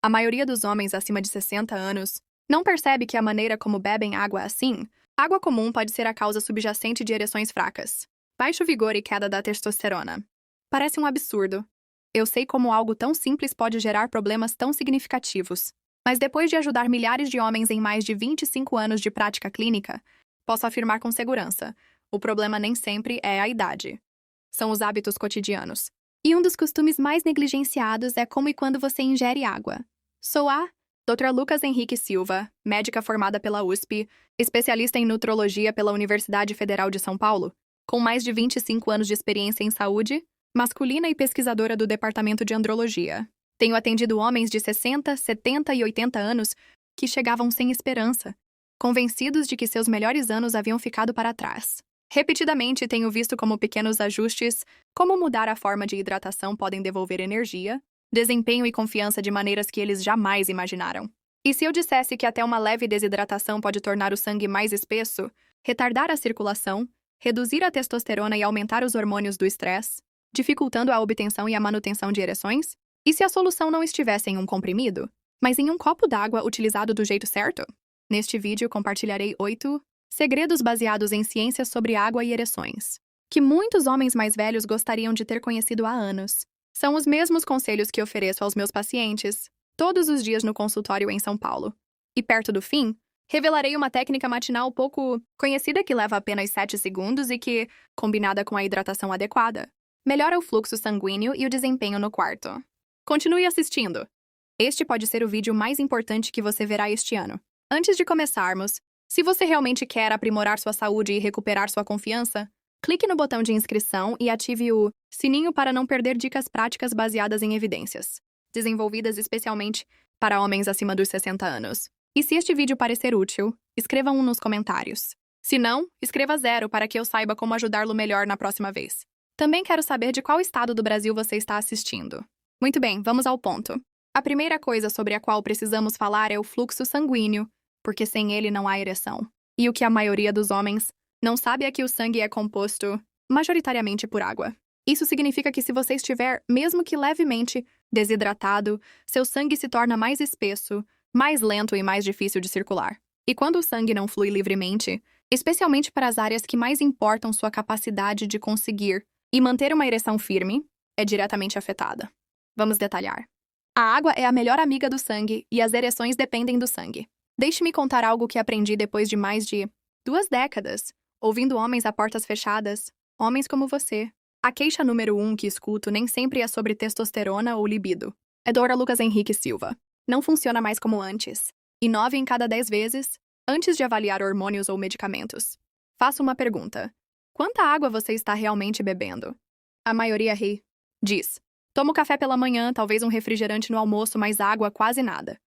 A maioria dos homens acima de 60 anos não percebe que a maneira como bebem água assim, água comum pode ser a causa subjacente de ereções fracas, baixo vigor e queda da testosterona. Parece um absurdo. Eu sei como algo tão simples pode gerar problemas tão significativos. Mas depois de ajudar milhares de homens em mais de 25 anos de prática clínica, posso afirmar com segurança, o problema nem sempre é a idade. São os hábitos cotidianos. E um dos costumes mais negligenciados é como e quando você ingere água. Sou a Dr. Lucas Henrique Silva, médica formada pela USP, especialista em nutrologia pela Universidade Federal de São Paulo, com mais de 25 anos de experiência em saúde masculina e pesquisadora do Departamento de Andrologia. Tenho atendido homens de 60, 70 e 80 anos que chegavam sem esperança, convencidos de que seus melhores anos haviam ficado para trás. Repetidamente tenho visto como pequenos ajustes, como mudar a forma de hidratação podem devolver energia, desempenho e confiança de maneiras que eles jamais imaginaram. E se eu dissesse que até uma leve desidratação pode tornar o sangue mais espesso, retardar a circulação, reduzir a testosterona e aumentar os hormônios do estresse, dificultando a obtenção e a manutenção de ereções? E se a solução não estivesse em um comprimido, mas em um copo d'água utilizado do jeito certo? Neste vídeo compartilharei 8 segredos baseados em ciências sobre água e ereções, que muitos homens mais velhos gostariam de ter conhecido há anos. São os mesmos conselhos que ofereço aos meus pacientes, todos os dias no consultório em São Paulo. E perto do fim, revelarei uma técnica matinal pouco conhecida que leva apenas 7 segundos e que, combinada com a hidratação adequada, melhora o fluxo sanguíneo e o desempenho no quarto. Continue assistindo! Este pode ser o vídeo mais importante que você verá este ano. Antes de começarmos, se você realmente quer aprimorar sua saúde e recuperar sua confiança, clique no botão de inscrição e ative o sininho para não perder dicas práticas baseadas em evidências, desenvolvidas especialmente para homens acima dos 60 anos. E se este vídeo parecer útil, escreva 1 nos comentários. Se não, escreva 0 para que eu saiba como ajudá-lo melhor na próxima vez. Também quero saber de qual estado do Brasil você está assistindo. Muito bem, vamos ao ponto. A primeira coisa sobre a qual precisamos falar é o fluxo sanguíneo, porque sem ele não há ereção. E o que a maioria dos homens não sabe é que o sangue é composto majoritariamente por água. Isso significa que se você estiver, mesmo que levemente, desidratado, seu sangue se torna mais espesso, mais lento e mais difícil de circular. E quando o sangue não flui livremente, especialmente para as áreas que mais importam sua capacidade de conseguir e manter uma ereção firme, é diretamente afetada. Vamos detalhar. A água é a melhor amiga do sangue e as ereções dependem do sangue. Deixe-me contar algo que aprendi depois de mais de 2 décadas, ouvindo homens a portas fechadas, homens como você. A queixa número 1 que escuto nem sempre é sobre testosterona ou libido. É Dr. Lucas Henrique Silva. Não funciona mais como antes. E 9 em cada 10 vezes, antes de avaliar hormônios ou medicamentos, faço uma pergunta. Quanta água você está realmente bebendo? A maioria ri. Diz. Tomo café pela manhã, talvez um refrigerante no almoço, mas água quase nada.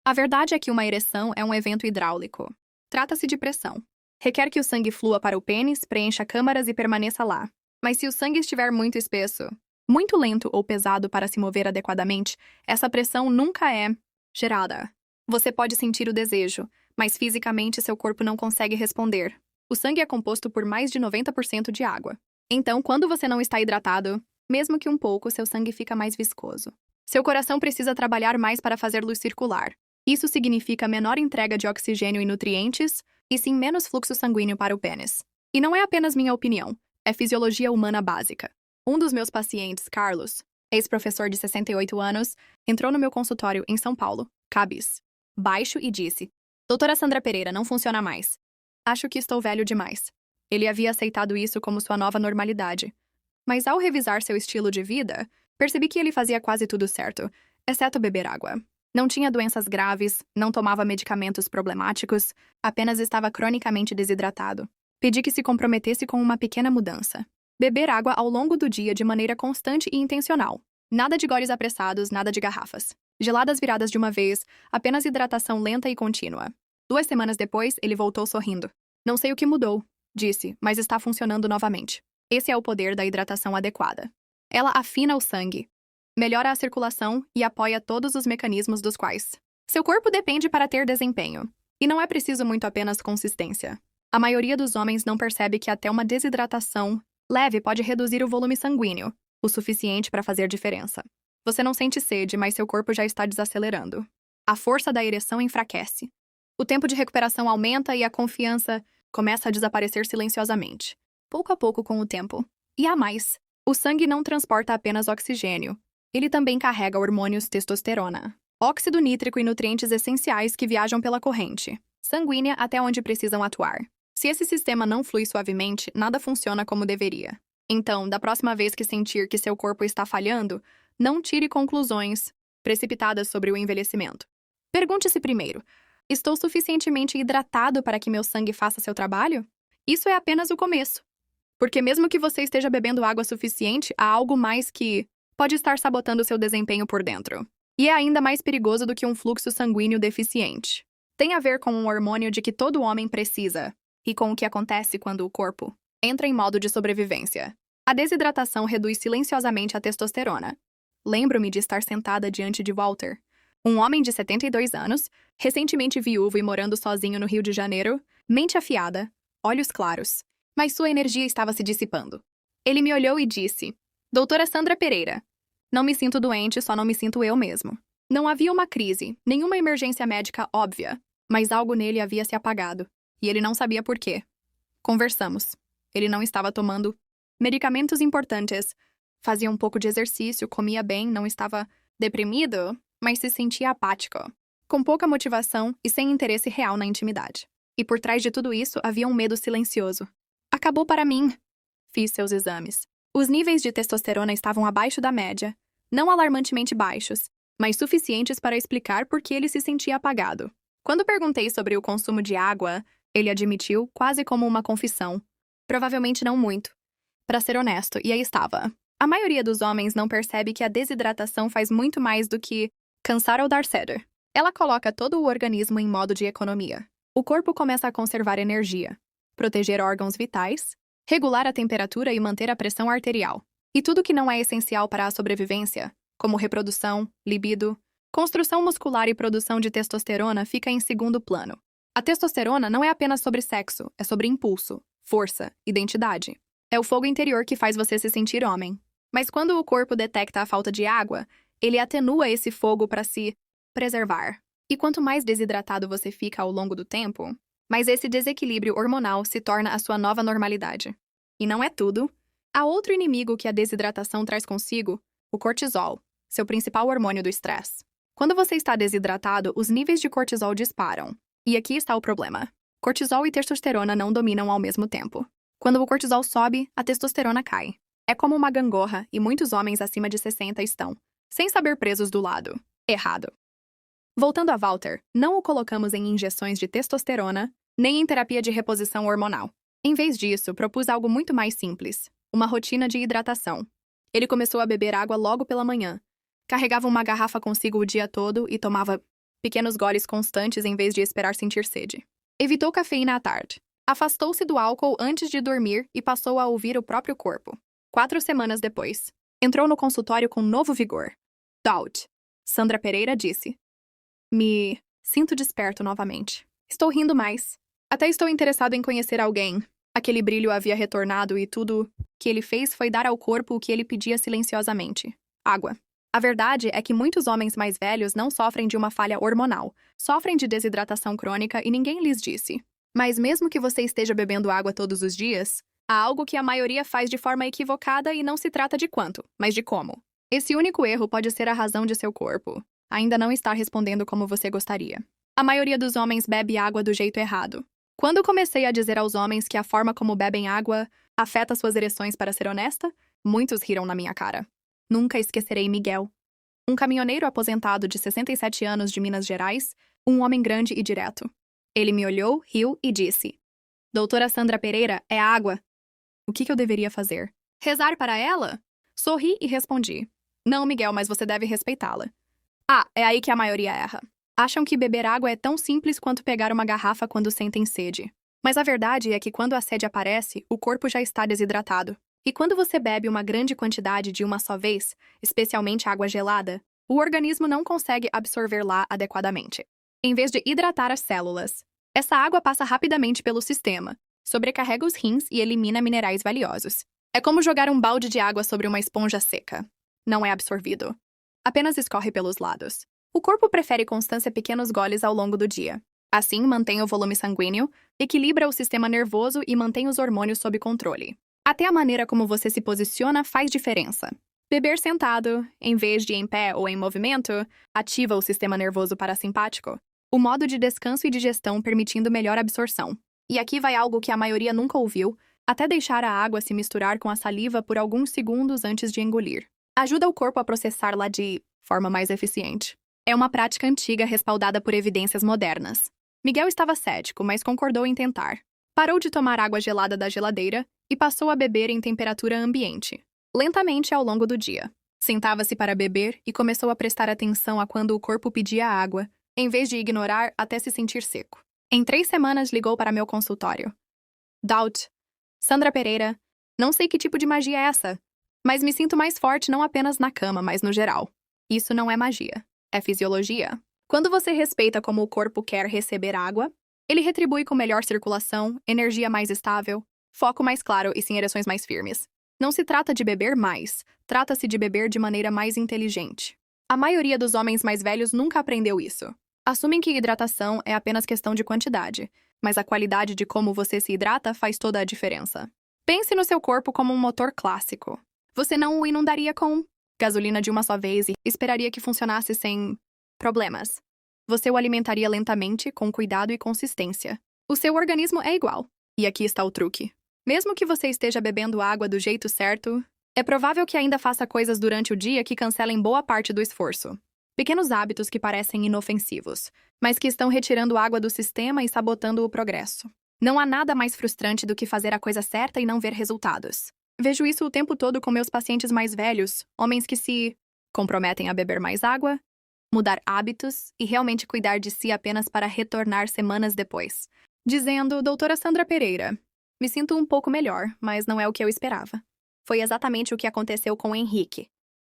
A verdade é que uma ereção é um evento hidráulico. Trata-se de pressão. Requer que o sangue flua para o pênis, preencha câmaras e permaneça lá. Mas se o sangue estiver muito espesso, muito lento ou pesado para se mover adequadamente, essa pressão nunca é gerada. Você pode sentir o desejo, mas fisicamente seu corpo não consegue responder. O sangue é composto por mais de 90% de água. Então, quando você não está hidratado, mesmo que um pouco, seu sangue fica mais viscoso. Seu coração precisa trabalhar mais para fazer luz circular. Isso significa menor entrega de oxigênio e nutrientes, e sim menos fluxo sanguíneo para o pênis. E não é apenas minha opinião, é fisiologia humana básica. Um dos meus pacientes, Carlos, ex-professor de 68 anos, entrou no meu consultório em São Paulo, cabis, baixo e disse: Doutora Sandra Pereira, não funciona mais. Acho que estou velho demais. Ele havia aceitado isso como sua nova normalidade. Mas ao revisar seu estilo de vida, percebi que ele fazia quase tudo certo, exceto beber água. Não tinha doenças graves, não tomava medicamentos problemáticos, apenas estava cronicamente desidratado. Pedi que se comprometesse com uma pequena mudança. Beber água ao longo do dia de maneira constante e intencional. Nada de goles apressados, nada de garrafas. Geladas viradas de uma vez, apenas hidratação lenta e contínua. 2 semanas depois, ele voltou sorrindo. Não sei o que mudou, disse, mas está funcionando novamente. Esse é o poder da hidratação adequada. Ela afina o sangue, melhora a circulação e apoia todos os mecanismos dos quais seu corpo depende para ter desempenho. E não é preciso muito apenas consistência. A maioria dos homens não percebe que até uma desidratação leve pode reduzir o volume sanguíneo, o suficiente para fazer diferença. Você não sente sede, mas seu corpo já está desacelerando. A força da ereção enfraquece. O tempo de recuperação aumenta e a confiança começa a desaparecer silenciosamente, pouco a pouco com o tempo. E há mais. O sangue não transporta apenas oxigênio. Ele também carrega hormônios testosterona, óxido nítrico e nutrientes essenciais que viajam pela corrente sanguínea até onde precisam atuar. Se esse sistema não flui suavemente, nada funciona como deveria. Então, da próxima vez que sentir que seu corpo está falhando, não tire conclusões precipitadas sobre o envelhecimento. Pergunte-se primeiro: estou suficientemente hidratado para que meu sangue faça seu trabalho? Isso é apenas o começo. Porque mesmo que você esteja bebendo água suficiente, há algo mais que pode estar sabotando seu desempenho por dentro. E é ainda mais perigoso do que um fluxo sanguíneo deficiente. Tem a ver com um hormônio de que todo homem precisa, e com o que acontece quando o corpo entra em modo de sobrevivência. A desidratação reduz silenciosamente a testosterona. Lembro-me de estar sentada diante de Walter, um homem de 72 anos, recentemente viúvo e morando sozinho no Rio de Janeiro, mente afiada, olhos claros, mas sua energia estava se dissipando. Ele me olhou e disse: Doutora Sandra Pereira, não me sinto doente, só não me sinto eu mesmo. Não havia uma crise, nenhuma emergência médica óbvia, mas algo nele havia se apagado, e ele não sabia por quê. Conversamos. Ele não estava tomando medicamentos importantes, fazia um pouco de exercício, comia bem, não estava deprimido, mas se sentia apático, com pouca motivação e sem interesse real na intimidade. E por trás de tudo isso havia um medo silencioso. Acabou para mim. Fiz seus exames. Os níveis de testosterona estavam abaixo da média, não alarmantemente baixos, mas suficientes para explicar por que ele se sentia apagado. Quando perguntei sobre o consumo de água, ele admitiu, quase como uma confissão. Provavelmente não muito. Para ser honesto, e aí estava. A maioria dos homens não percebe que a desidratação faz muito mais do que cansar ou dar sede. Ela coloca todo o organismo em modo de economia. O corpo começa a conservar energia, proteger órgãos vitais, regular a temperatura e manter a pressão arterial. E tudo que não é essencial para a sobrevivência, como reprodução, libido, construção muscular e produção de testosterona, fica em segundo plano. A testosterona não é apenas sobre sexo, é sobre impulso, força, identidade. É o fogo interior que faz você se sentir homem. Mas quando o corpo detecta a falta de água, ele atenua esse fogo para se preservar. E quanto mais desidratado você fica ao longo do tempo, mais esse desequilíbrio hormonal se torna a sua nova normalidade. E não é tudo. Há outro inimigo que a desidratação traz consigo: o cortisol, seu principal hormônio do estresse. Quando você está desidratado, os níveis de cortisol disparam. E aqui está o problema: cortisol e testosterona não dominam ao mesmo tempo. Quando o cortisol sobe, a testosterona cai. É como uma gangorra, e muitos homens acima de 60 estão, sem saber, presos do lado errado. Voltando a Walter, não o colocamos em injeções de testosterona, nem em terapia de reposição hormonal. Em vez disso, propus algo muito mais simples: uma rotina de hidratação. Ele começou a beber água logo pela manhã. Carregava uma garrafa consigo o dia todo e tomava pequenos goles constantes em vez de esperar sentir sede. Evitou cafeína à tarde. Afastou-se do álcool antes de dormir e passou a ouvir o próprio corpo. 4 semanas depois, entrou no consultório com novo vigor. Doubt. Sandra Pereira disse: Me sinto desperto novamente. Estou rindo mais. Até estou interessado em conhecer alguém. Aquele brilho havia retornado e tudo que ele fez foi dar ao corpo o que ele pedia silenciosamente: água. A verdade é que muitos homens mais velhos não sofrem de uma falha hormonal, sofrem de desidratação crônica e ninguém lhes disse. Mas mesmo que você esteja bebendo água todos os dias, há algo que a maioria faz de forma equivocada e não se trata de quanto, mas de como. Esse único erro pode ser a razão de seu corpo ainda não estar respondendo como você gostaria. A maioria dos homens bebe água do jeito errado. Quando comecei a dizer aos homens que a forma como bebem água afeta suas ereções, para ser honesta, muitos riram na minha cara. Nunca esquecerei Miguel, um caminhoneiro aposentado de 67 anos de Minas Gerais, um homem grande e direto. Ele me olhou, riu e disse: Doutora Sandra Pereira, é água. O que eu deveria fazer? Rezar para ela? Sorri e respondi: Não, Miguel, mas você deve respeitá-la. Ah, é aí que a maioria erra. Acham que beber água é tão simples quanto pegar uma garrafa quando sentem sede. Mas a verdade é que quando a sede aparece, o corpo já está desidratado. E quando você bebe uma grande quantidade de uma só vez, especialmente água gelada, o organismo não consegue absorver lá adequadamente. Em vez de hidratar as células, essa água passa rapidamente pelo sistema, sobrecarrega os rins e elimina minerais valiosos. É como jogar um balde de água sobre uma esponja seca. Não é absorvido. apenas escorre pelos lados. O corpo prefere constância pequenos goles ao longo do dia. Assim, mantém o volume sanguíneo, equilibra o sistema nervoso e mantém os hormônios sob controle. Até a maneira como você se posiciona faz diferença. Beber sentado, em vez de em pé ou em movimento, ativa o sistema nervoso parasimpático, o modo de descanso e digestão permitindo melhor absorção. E aqui vai algo que a maioria nunca ouviu, até deixar a água se misturar com a saliva por alguns segundos antes de engolir. Ajuda o corpo a processá-la de forma mais eficiente. É uma prática antiga respaldada por evidências modernas. Miguel estava cético, mas concordou em tentar. Parou de tomar água gelada da geladeira e passou a beber em temperatura ambiente, lentamente ao longo do dia. Sentava-se para beber e começou a prestar atenção a quando o corpo pedia água, em vez de ignorar até se sentir seco. Em 3 semanas ligou para meu consultório. Doubt. Sandra Pereira, não sei que tipo de magia é essa, mas me sinto mais forte não apenas na cama, mas no geral. Isso não é magia, é fisiologia. Quando você respeita como o corpo quer receber água, ele retribui com melhor circulação, energia mais estável, foco mais claro e sim ereções mais firmes. Não se trata de beber mais, trata-se de beber de maneira mais inteligente. A maioria dos homens mais velhos nunca aprendeu isso. Assumem que hidratação é apenas questão de quantidade, mas a qualidade de como você se hidrata faz toda a diferença. Pense no seu corpo como um motor clássico. Você não o inundaria com gasolina de uma só vez e esperaria que funcionasse sem problemas. Você o alimentaria lentamente, com cuidado e consistência. O seu organismo é igual. E aqui está o truque. Mesmo que você esteja bebendo água do jeito certo, é provável que ainda faça coisas durante o dia que cancelem boa parte do esforço. Pequenos hábitos que parecem inofensivos, mas que estão retirando água do sistema e sabotando o progresso. Não há nada mais frustrante do que fazer a coisa certa e não ver resultados. Vejo isso o tempo todo com meus pacientes mais velhos, homens que se comprometem a beber mais água, mudar hábitos e realmente cuidar de si apenas para retornar semanas depois. Dizendo, doutora Sandra Pereira, me sinto um pouco melhor, mas não é o que eu esperava. Foi exatamente o que aconteceu com Henrique,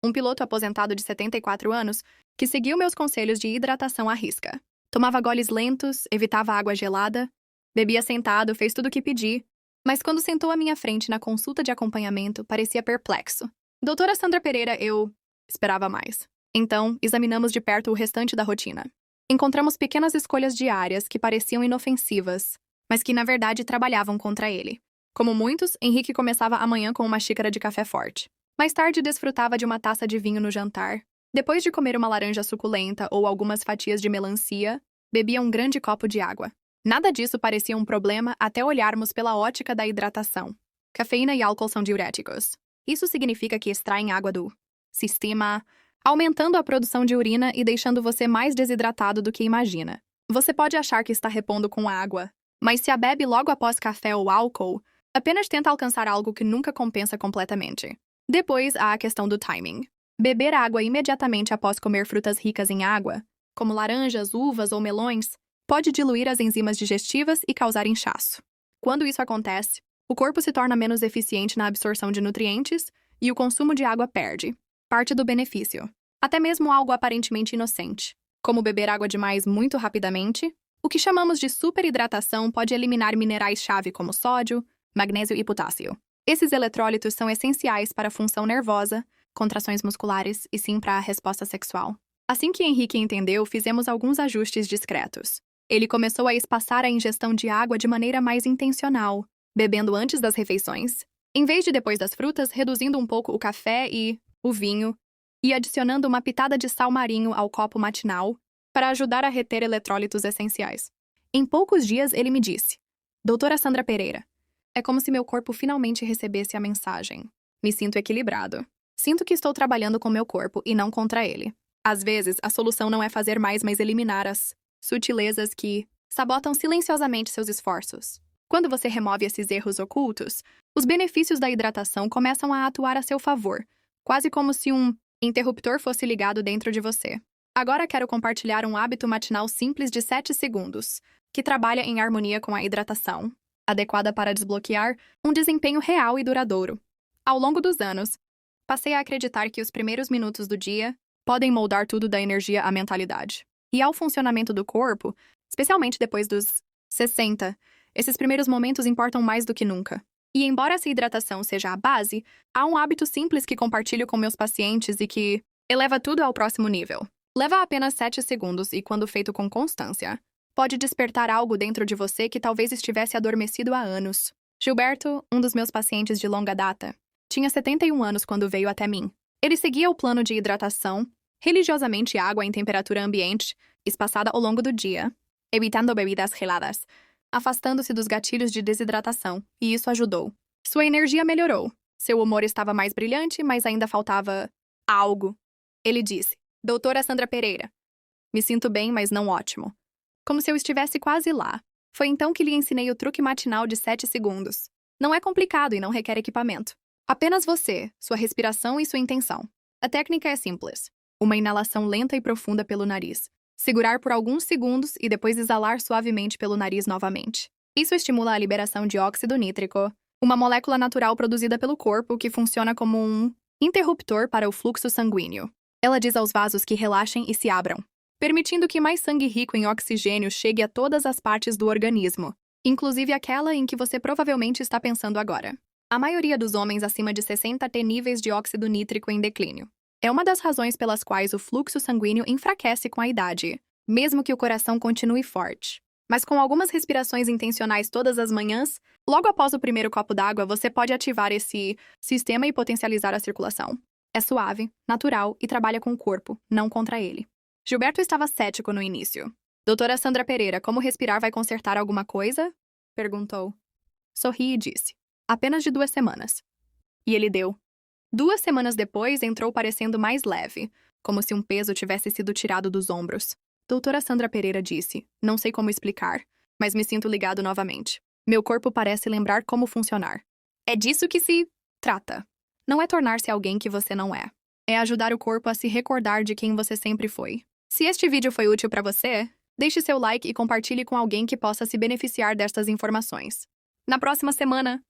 um piloto aposentado de 74 anos que seguiu meus conselhos de hidratação à risca. Tomava goles lentos, evitava água gelada, bebia sentado, fez tudo o que pedi, mas quando sentou à minha frente na consulta de acompanhamento, parecia perplexo. Doutora Sandra Pereira, eu esperava mais. Então, examinamos de perto o restante da rotina. Encontramos pequenas escolhas diárias que pareciam inofensivas, mas que na verdade trabalhavam contra ele. Como muitos, Henrique começava a manhã com uma xícara de café forte. Mais tarde, desfrutava de uma taça de vinho no jantar. Depois de comer uma laranja suculenta ou algumas fatias de melancia, bebia um grande copo de água. Nada disso parecia um problema até olharmos pela ótica da hidratação. Cafeína e álcool são diuréticos. Isso significa que extraem água do sistema, aumentando a produção de urina e deixando você mais desidratado do que imagina. Você pode achar que está repondo com água, mas se a bebe logo após café ou álcool, apenas tenta alcançar algo que nunca compensa completamente. Depois, há a questão do timing. Beber água imediatamente após comer frutas ricas em água, como laranjas, uvas ou melões, pode diluir as enzimas digestivas e causar inchaço. Quando isso acontece, o corpo se torna menos eficiente na absorção de nutrientes e o consumo de água perde parte do benefício. Até mesmo algo aparentemente inocente, como beber água demais muito rapidamente, o que chamamos de superidratação pode eliminar minerais-chave como sódio, magnésio e potássio. Esses eletrólitos são essenciais para a função nervosa, contrações musculares e sim para a resposta sexual. Assim que Henrique entendeu, fizemos alguns ajustes discretos. Ele começou a espaçar a ingestão de água de maneira mais intencional, bebendo antes das refeições, em vez de depois das frutas, reduzindo um pouco o café e o vinho, e adicionando uma pitada de sal marinho ao copo matinal para ajudar a reter eletrólitos essenciais. Em poucos dias, ele me disse, doutora Sandra Pereira, é como se meu corpo finalmente recebesse a mensagem. Me sinto equilibrado. Sinto que estou trabalhando com meu corpo e não contra ele. Às vezes, a solução não é fazer mais, mas eliminar as sutilezas que sabotam silenciosamente seus esforços. Quando você remove esses erros ocultos, os benefícios da hidratação começam a atuar a seu favor, quase como se um interruptor fosse ligado dentro de você. Agora quero compartilhar um hábito matinal simples de 7 segundos, que trabalha em harmonia com a hidratação, adequada para desbloquear um desempenho real e duradouro. Ao longo dos anos, passei a acreditar que os primeiros minutos do dia podem moldar tudo da energia à mentalidade. E ao funcionamento do corpo, especialmente depois dos 60, esses primeiros momentos importam mais do que nunca. E embora essa hidratação seja a base, há um hábito simples que compartilho com meus pacientes e que Eleva tudo ao próximo nível. Leva apenas 7 segundos e, quando feito com constância, pode despertar algo dentro de você que talvez estivesse adormecido há anos. Gilberto, um dos meus pacientes de longa data, tinha 71 anos quando veio até mim. Ele seguia o plano de hidratação, religiosamente água em temperatura ambiente, espaçada ao longo do dia, evitando bebidas geladas, afastando-se dos gatilhos de desidratação, e isso ajudou. Sua energia melhorou. Seu humor estava mais brilhante, mas ainda faltava algo. Ele disse: Doutora Sandra Pereira, me sinto bem, mas não ótimo. Como se eu estivesse quase lá. Foi então que lhe ensinei o truque matinal de 7 segundos. Não é complicado e não requer equipamento. Apenas você, sua respiração e sua intenção. A técnica é simples. Uma inalação lenta e profunda pelo nariz. Segurar por alguns segundos e depois exalar suavemente pelo nariz novamente. Isso estimula a liberação de óxido nítrico, uma molécula natural produzida pelo corpo que funciona como um interruptor para o fluxo sanguíneo. Ela diz aos vasos que relaxem e se abram, permitindo que mais sangue rico em oxigênio chegue a todas as partes do organismo, inclusive aquela em que você provavelmente está pensando agora. A maioria dos homens acima de 60 tem níveis de óxido nítrico em declínio. É uma das razões pelas quais o fluxo sanguíneo enfraquece com a idade, mesmo que o coração continue forte. Mas com algumas respirações intencionais todas as manhãs, logo após o primeiro copo d'água, você pode ativar esse sistema e potencializar a circulação. É suave, natural e trabalha com o corpo, não contra ele. Gilberto estava cético no início. Doutora Sandra Pereira, como respirar vai consertar alguma coisa? Perguntou. Sorri e disse. Apenas de 2 semanas. E ele deu. 2 semanas depois, entrou parecendo mais leve, como se um peso tivesse sido tirado dos ombros. Doutora Sandra Pereira disse, não sei como explicar, mas me sinto ligado novamente. Meu corpo parece lembrar como funcionar. É disso que se trata. Não é tornar-se alguém que você não é. É ajudar o corpo a se recordar de quem você sempre foi. Se este vídeo foi útil para você, deixe seu like e compartilhe com alguém que possa se beneficiar destas informações. Na próxima semana,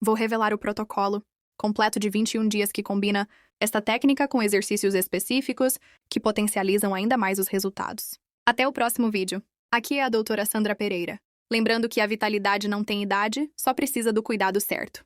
vou revelar o protocolo completo de 21 dias que combina esta técnica com exercícios específicos que potencializam ainda mais os resultados. Até o próximo vídeo. Aqui é a doutora Sandra Pereira. Lembrando que a vitalidade não tem idade, só precisa do cuidado certo.